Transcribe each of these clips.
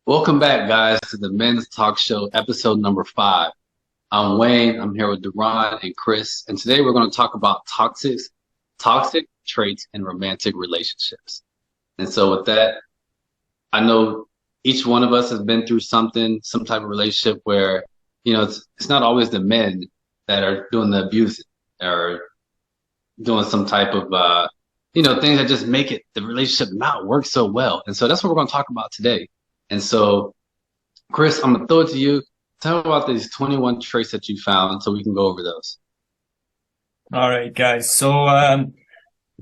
Welcome back, guys, to the Men's Talk Show, episode number 5. I'm Wayne. I'm here with Duran and Chris, and today we're going to talk about toxic traits in romantic relationships. And so, with that, I know each one of us has been through something, some type of relationship where, it's not always the men that are doing the abusing or doing some type of, things that just make the relationship not work so well. And so that's what we're going to talk about today. And so, Chris, I'm gonna throw it to you. Tell me about these 21 traits that you found so we can go over those. All right, guys. So,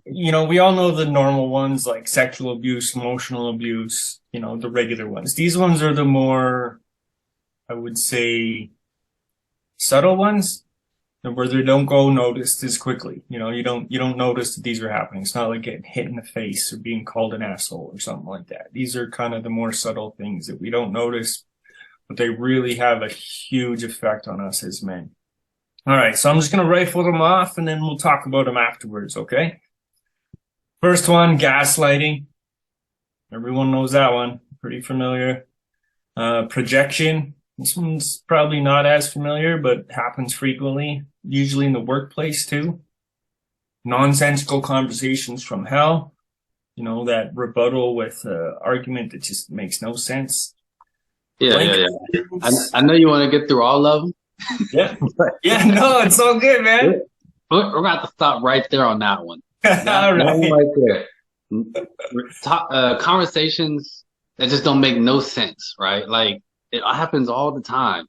we all know the normal ones like sexual abuse, emotional abuse, the regular ones. These ones are the more, I would say, subtle ones where they don't go noticed as quickly. You don't notice that these are happening. It's not like getting hit in the face or being called an asshole or something like that. These are kind of the more subtle things that we don't notice, but they really have a huge effect on us as men. All right, so I'm just going to rifle them off and then we'll talk about them afterwards, okay? First one, gaslighting. Everyone knows that one. Pretty familiar. Projection. This one's probably not as familiar, but happens frequently, usually in the workplace too. Nonsensical conversations from hell. That rebuttal with argument that just makes no sense. Yeah. I know you want to get through all of them. Yeah. Yeah, no, it's all good, man. We're going to have to stop right there on that one. All That one right. right there. Conversations that just don't make no sense, right? Like, it happens all the time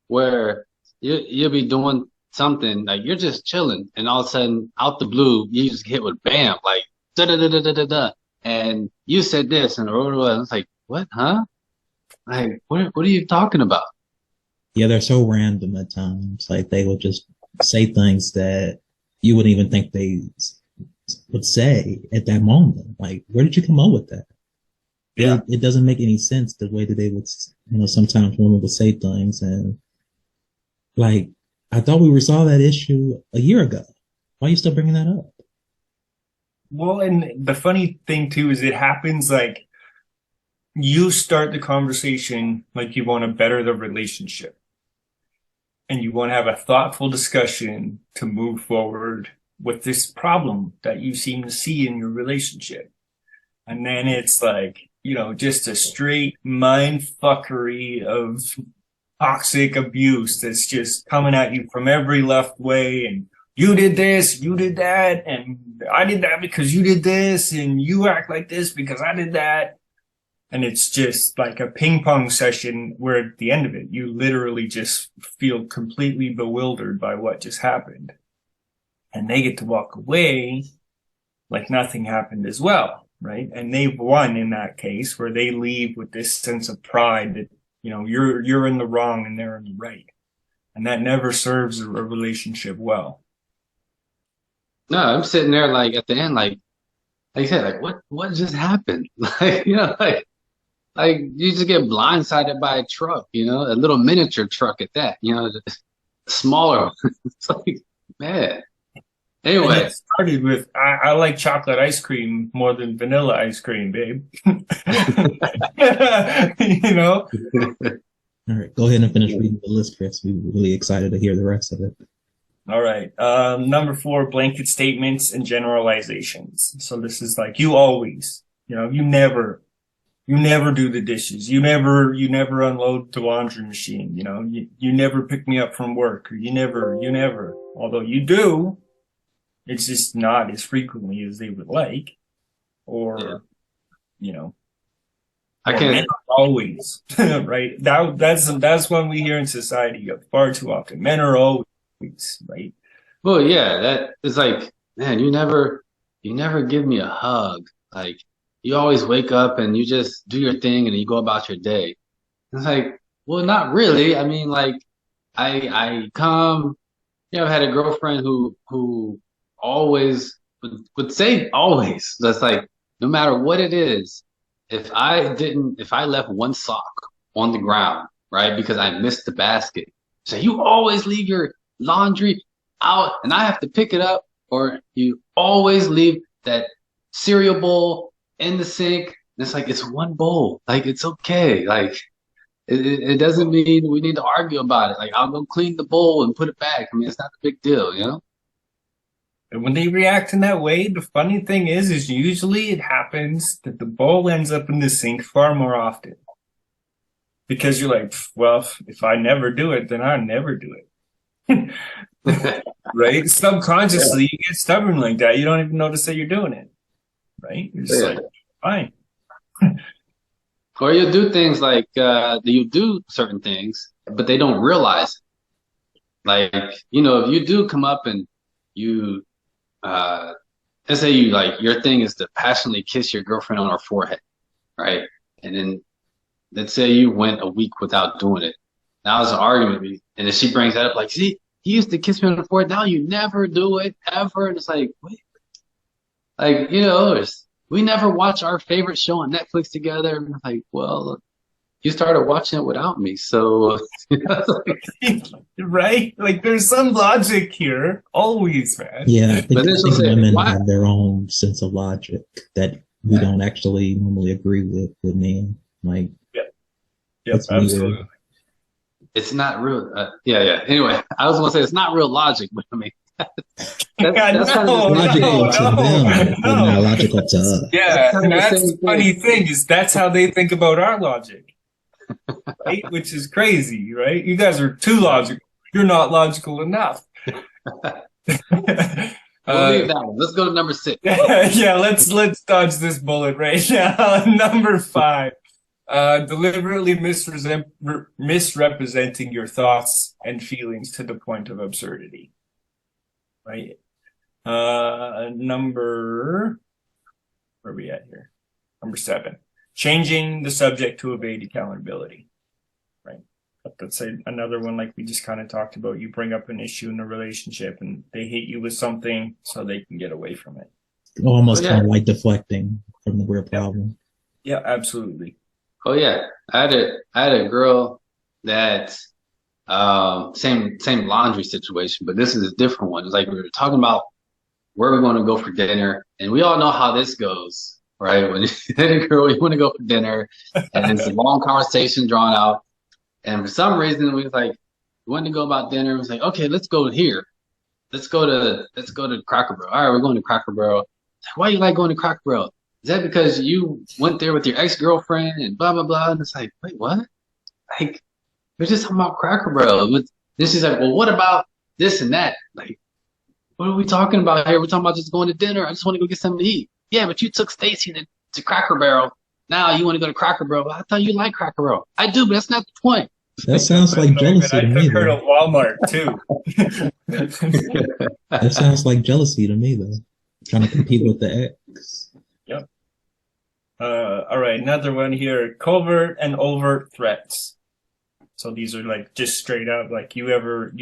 where you'll be doing something, like you're just chilling, and all of a sudden, out the blue, you just get hit with bam, like, da da da da da da da. And you said this, and it's like, what, huh? Like, what are you talking about? Yeah, they're so random at times. Like they will just say things that you wouldn't even think they would say at that moment. Like, where did you come up with that? Yeah. It doesn't make any sense the way that they would, sometimes women would say things. And like, I thought we resolved that issue a year ago. Why are you still bringing that up? Well, and the funny thing too is it happens like you start the conversation like you want to better the relationship and you want to have a thoughtful discussion to move forward with this problem that you seem to see in your relationship. And then it's like, just a straight mind fuckery of toxic abuse that's just coming at you from every left way. And you did this, you did that, and I did that because you did this, and you act like this because I did that. And it's just like a ping pong session where at the end of it, you literally just feel completely bewildered by what just happened. And they get to walk away like nothing happened as well, right? And they've won in that case where they leave with this sense of pride that, you're in the wrong and they're in the right. And that never serves a relationship well. No, I'm sitting there like at the end, like you said, like what just happened? Like, like you just get blindsided by a truck, a little miniature truck at that, smaller. It's like, man. And Anyway, it started with, I like chocolate ice cream more than vanilla ice cream, babe. you know? All right, go ahead and finish reading the list, Chris. We're really excited to hear the rest of it. All right. Number 4, blanket statements and generalizations. So this is like, you always, you never do the dishes. You never unload the laundry machine. You never pick me up from work, or you never, although you do, it's just not as frequently as they would like, or, yeah, you know, I or men can't. are always, right? That's one we hear in society far too often. Men are always, right? Well, yeah, that is like, man, you never give me a hug. Like, you always wake up and you just do your thing and you go about your day. It's like, well, not really. I mean, like, I come, I've had a girlfriend who always would say always. That's like, no matter what it is, if I left one sock on the ground, right, because I missed the basket, so you always leave your laundry out and I have to pick it up, or you always leave that cereal bowl in the sink. It's like it's one bowl. Like it's okay. Like it doesn't mean we need to argue about it. Like I'll go clean the bowl and put it back. I mean, it's not a big deal, you know? And when they react in that way, the funny thing is usually it happens that the bowl ends up in the sink far more often. Because you're like, well, if I never do it, then I never do it. Right? Subconsciously, you get stubborn like that. You don't even notice that you're doing it. Right? You're just like, fine. Or you do things like you do certain things, but they don't realize it. Like, you know, if you do come up and you let's say you like your thing is to passionately kiss your girlfriend on her forehead, right? And then let's say you went a week without doing it. Now it's an argument, and then she brings that up like, see, you used to kiss me on the forehead, now you never do it ever. And it's like, wait, like, you know, we never watch our favorite show on Netflix together. And I'm like, well, you started watching it without me, so Right? Like there's some logic here, always, man. Yeah, but then I she'll think say, women why? have their own sense of logic that we don't actually normally agree with men. Like, Yep, that's weird. absolutely. It's not real. Yeah. Anyway, I was gonna say it's not real logic, but I mean, that's No, kind of just Logical to them, but not logical to us. Yeah, That's kind and of the that's same the funny thing is that's how they think about our logic, right? Which is crazy, right? You guys are too logical. You're not logical enough. We'll leave that one. Let's go to number 6. Yeah, let's dodge this bullet right now. Number 5, deliberately misrepresenting your thoughts and feelings to the point of absurdity, right? Where are we at here? Number 7, changing the subject to evade accountability, right? Let's say another one, like we just kind of talked about. You bring up an issue in a relationship and they hit you with something so they can get away from it. Almost Oh, yeah. kind of like deflecting from the real problem. Yeah, absolutely. Oh yeah, I had a girl that same laundry situation, but this is a different one. It's like we were talking about where we're going to go for dinner, and we all know how this goes, right? When you hit a girl, you want to go for dinner, and it's a long conversation drawn out. And for some reason, we was like, we wanted to go about dinner. It was like, okay, let's go here. Let's go to Cracker Barrel. All right, we're going to Cracker Barrel. Why you like going to Cracker Barrel? Is that because you went there with your ex-girlfriend and blah blah blah? And it's like, wait, what? Like, we're just talking about Cracker Barrel. Then she's like, well, what about this and that? Like, what are we talking about here? We're talking about just going to dinner. I just want to go get something to eat. Yeah, but you took Stacy to Cracker Barrel. Now you want to go to Cracker Barrel. I thought you liked Cracker Barrel. I do, but that's not the point. That sounds like jealousy I to me, took her though. to Walmart too. That sounds like jealousy to me, though. Trying to compete with the ex. Yep. All right, another one here. Covert and overt threats. So these are like just straight up, like you ever,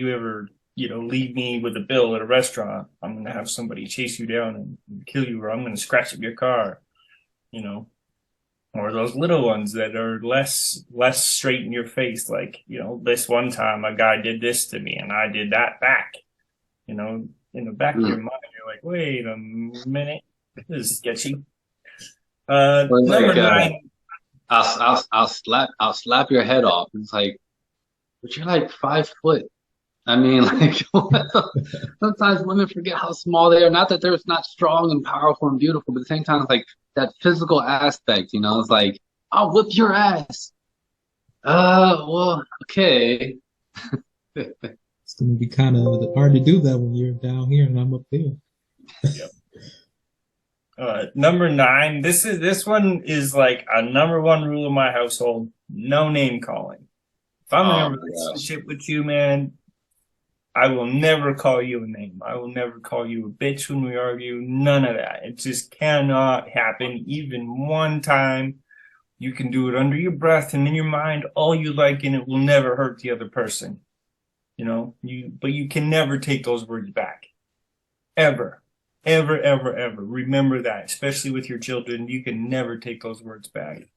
leave me with a bill at a restaurant, I'm gonna have somebody chase you down and kill you, or I'm gonna scratch up your car, you know. Or those little ones that are less straight in your face, like, this one time a guy did this to me and I did that back. In the back of your mind, you're like, wait a minute, this is sketchy. Number 9. I'll slap your head off. It's like, but you're like 5 foot. I mean, like, sometimes women forget how small they are. Not that they're not strong and powerful and beautiful, but at the same time, it's like that physical aspect, it's like, I'll whip your ass. Well, okay. It's going to be kind of hard to do that when you're down here and I'm up there. Yep. Number 9. This one is like a number 1 rule in my household: no name calling. If I'm in a relationship with you, man, I will never call you a name. I will never call you a bitch when we argue. None of that. It just cannot happen. Even one time. You can do it under your breath and in your mind all you like, and it will never hurt the other person. But you can never take those words back. Ever. Ever, ever, ever. Remember that, especially with your children. You can never take those words back.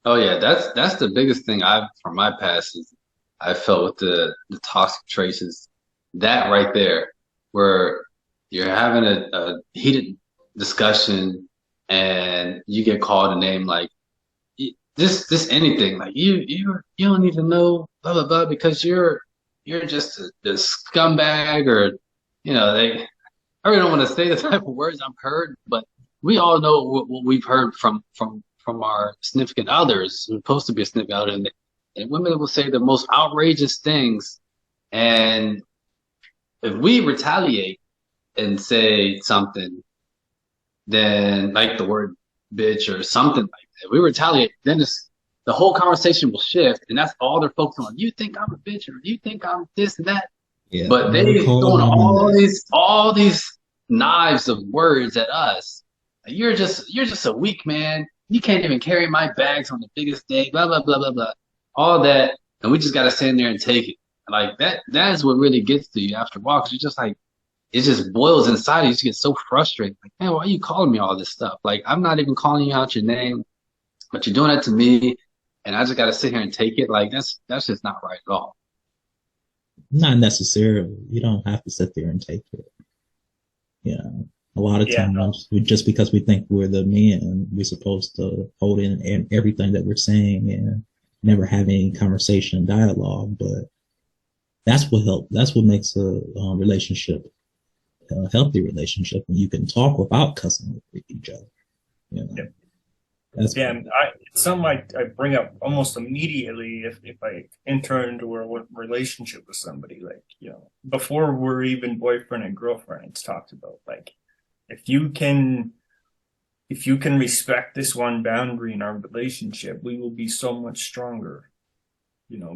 Oh yeah, that's the biggest thing from my past is I felt with the toxic traces. That right there, where you're having a heated discussion and you get called a name like just anything, like you don't even know blah blah blah because you're just a scumbag, or they. I really don't want to say the type of words I've heard, but we all know what we've heard from our significant others, who's supposed to be a significant other, and women will say the most outrageous things. And if we retaliate and say something, then like the word bitch or something like that, we retaliate, then the whole conversation will shift, and that's all they're focusing on. You think I'm a bitch, or you think I'm this and that. Yeah, But they throwing all these knives of words at us. You're just a weak man. You can't even carry my bags on the biggest day. Blah blah blah blah blah. All that, and we just gotta stand there and take it. Like that. That is what really gets to you after a while. 'Cause you're just like, it just boils inside. You just get so frustrated. Like, man, why are you calling me all this stuff? Like, I'm not even calling you out your name, but you're doing it to me, and I just gotta sit here and take it. Like that's just not right at all. Not necessarily. You don't have to sit there and take it. You know, a lot of Yeah. times, just because we think we're the men, we're supposed to hold in everything that we're saying and never have any conversation, dialogue. But that's what help. That's what makes a relationship a healthy relationship, when you can talk without cussing with each other. You know, Yeah. that's Yeah, and it's something I bring up almost immediately if I enter into a relationship with somebody, like, before we're even boyfriend and girlfriend. It's talked about, like, if you can respect this one boundary in our relationship, we will be so much stronger.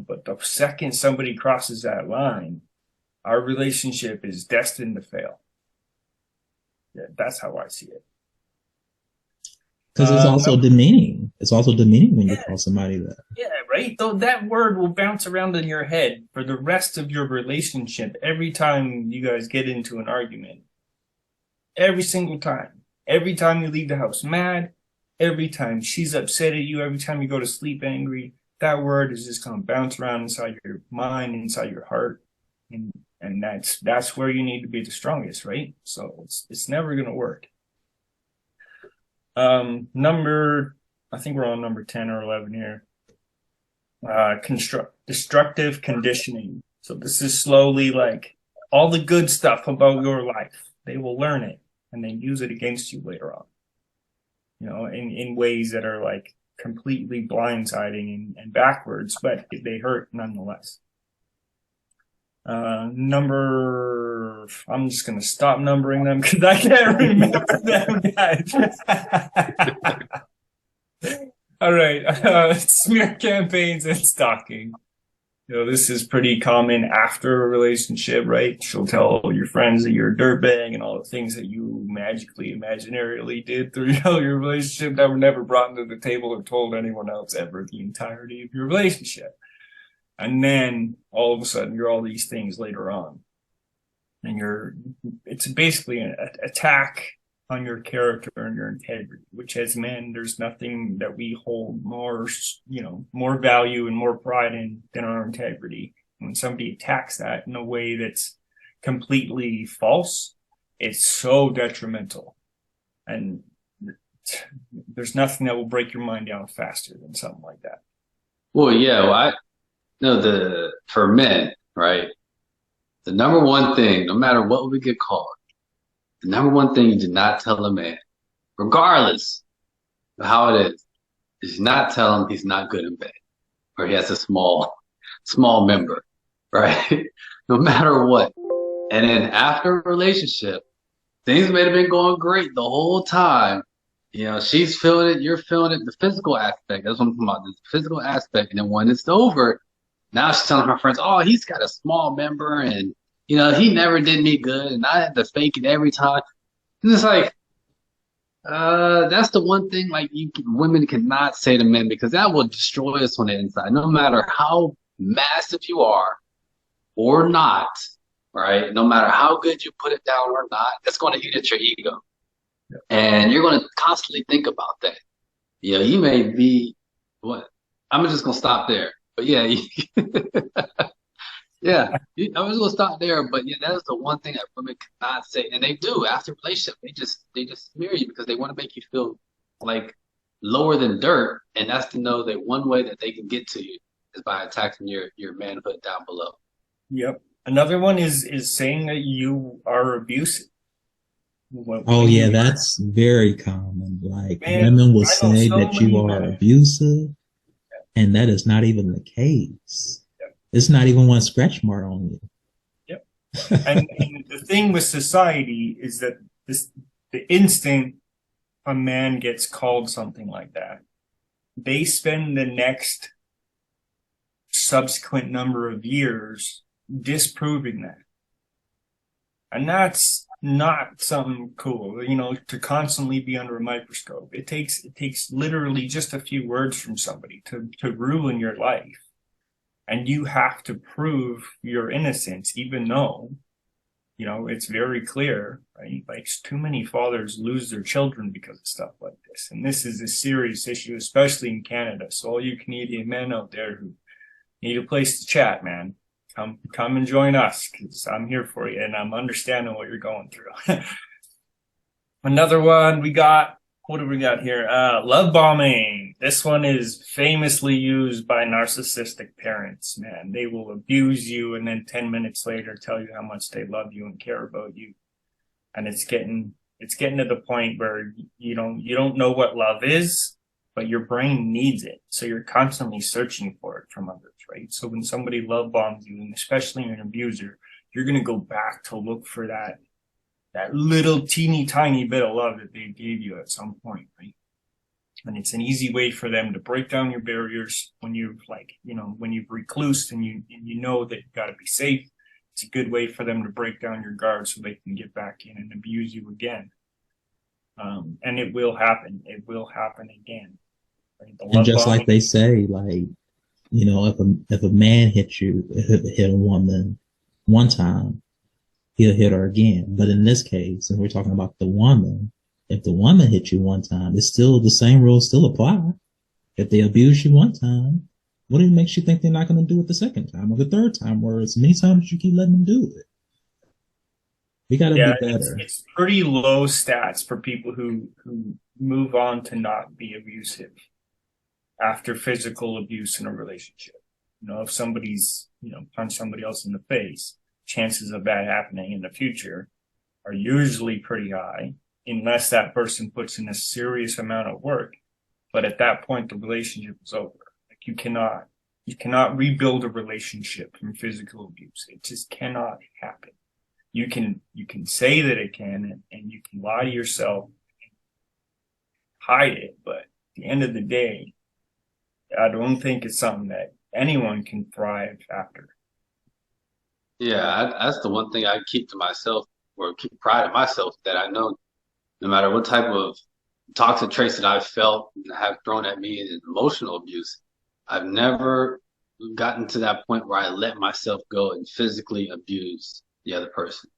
But the second somebody crosses that line, our relationship is destined to fail. Yeah, that's how I see it. because it's also demeaning. It's also demeaning when you call somebody that. Yeah, right? Though that word will bounce around in your head for the rest of your relationship every time you guys get into an argument. Every single time. Every time you leave the house mad, every time she's upset at you, every time you go to sleep angry, that word is just going to bounce around inside your mind, inside your heart. And that's where you need to be the strongest, right? So it's never going to work. I think we're on number 10 or 11 here. Destructive conditioning. So this is slowly, like, all the good stuff about your life. They will learn it and then use it against you later on. In ways that are like completely blindsiding and backwards, but they hurt nonetheless. I'm just going to stop numbering them because I can't remember them, guys. All right. Smear campaigns and stalking. This is pretty common after a relationship, right? She'll tell your friends that you're a dirtbag and all the things that you magically, imaginarily did through your relationship that were never brought into the table or told anyone else ever the entirety of your relationship. And then all of a sudden you're all these things later on. And it's basically an attack on your character and your integrity, which as men, there's nothing that we hold more value and more pride in than our integrity. When somebody attacks that in a way that's completely false, it's so detrimental. And there's nothing that will break your mind down faster than something like that. Well, yeah, for men, right? The number one thing, no matter what we get called, the number one thing you do not tell a man, regardless of how it is not tell him he's not good in bed, or he has a small member, right? No matter what. And then after a relationship, things may have been going great the whole time. She's feeling it, you're feeling it, the physical aspect. That's what I'm talking about, the physical aspect. And then when it's over, now she's telling her friends, oh, he's got a small member, and he never did me good, and I had to fake it every time. And it's like, that's the one thing, like, women cannot say to men, because that will destroy us on the inside. No matter how massive you are or not, right? No matter how good you put it down or not, it's going to eat at your ego. Yeah. And you're going to constantly think about that. You may be, what? I'm just going to stop there. But yeah, yeah, I was gonna stop there, but yeah, that is the one thing that women cannot say, and they do after a relationship. They just smear you because they want to make you feel like lower than dirt, and that's to know that one way that they can get to you is by attacking your manhood down below. Yep. Another one is saying that you are abusive. Oh yeah, that's very common. Like Man, women will I know say so that you many are men. abusive, and that is not even the case. Yep. It's not even one scratch mark on you. Yep. And the thing with society is that the instant a man gets called something like that, they spend the next subsequent number of years disproving that. And that's not something cool, to constantly be under a microscope. It takes literally just a few words from somebody to ruin your life. And you have to prove your innocence, even though, it's very clear, right? Like too many fathers lose their children because of stuff like this. And this is a serious issue, especially in Canada. So all you Canadian men out there who need a place to chat, man, come and join us, because I'm here for you and I'm understanding what you're going through. Another one what do we got here? Love bombing. This one is famously used by narcissistic parents, man. They will abuse you and then 10 minutes later tell you how much they love you and care about you. And it's getting to the point where you don't know what love is, but your brain needs it. So you're constantly searching for it from others, right? So when somebody love bombs you, and especially an abuser, you're going to go back to look for that little teeny tiny bit of love that they gave you at some point, right? And it's an easy way for them to break down your barriers when you've when you've reclused and you know that you've got to be safe. It's a good way for them to break down your guard so they can get back in and abuse you again. And it will happen. It will happen again. And just like they say, like, if a man hit a woman one time, he'll hit her again. But in this case, and we're talking about the woman, if the woman hit you one time, it's still the same rules still apply. If they abuse you one time, what makes you think they're not going to do it the second time or the third time, or as many times as you keep letting them do it? We got to be better. It's pretty low stats for people who move on to not be abusive after physical abuse in a relationship. If somebody's, punched somebody else in the face, chances of that happening in the future are usually pretty high, unless that person puts in a serious amount of work. But at that point, the relationship is over. Like you cannot rebuild a relationship from physical abuse. It just cannot happen. You can say that it can, and you can lie to yourself and hide it. But at the end of the day, I don't think it's something that anyone can thrive after. Yeah, that's the one thing I keep to myself, or keep pride in myself, that I know no matter what type of toxic traits that I've felt and have thrown at me in emotional abuse, I've never gotten to that point where I let myself go and physically abuse the other person.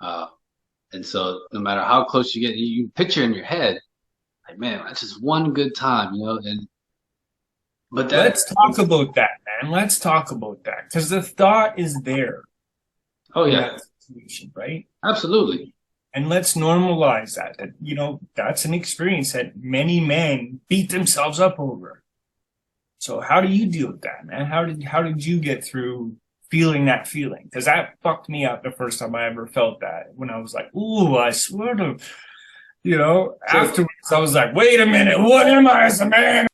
And so no matter how close you get, you picture in your head, like, man, that's just one good time, but let's talk about that, man. Let's talk about that, because the thought is there. Oh yeah, situation, right? Absolutely. And let's normalize that. That's an experience that many men beat themselves up over. So how do you deal with that, man? How did you get through feeling that feeling? Because that fucked me up the first time I ever felt that. When I was like, ooh, I swear to, afterwards I was like, wait a minute, what am I as a man?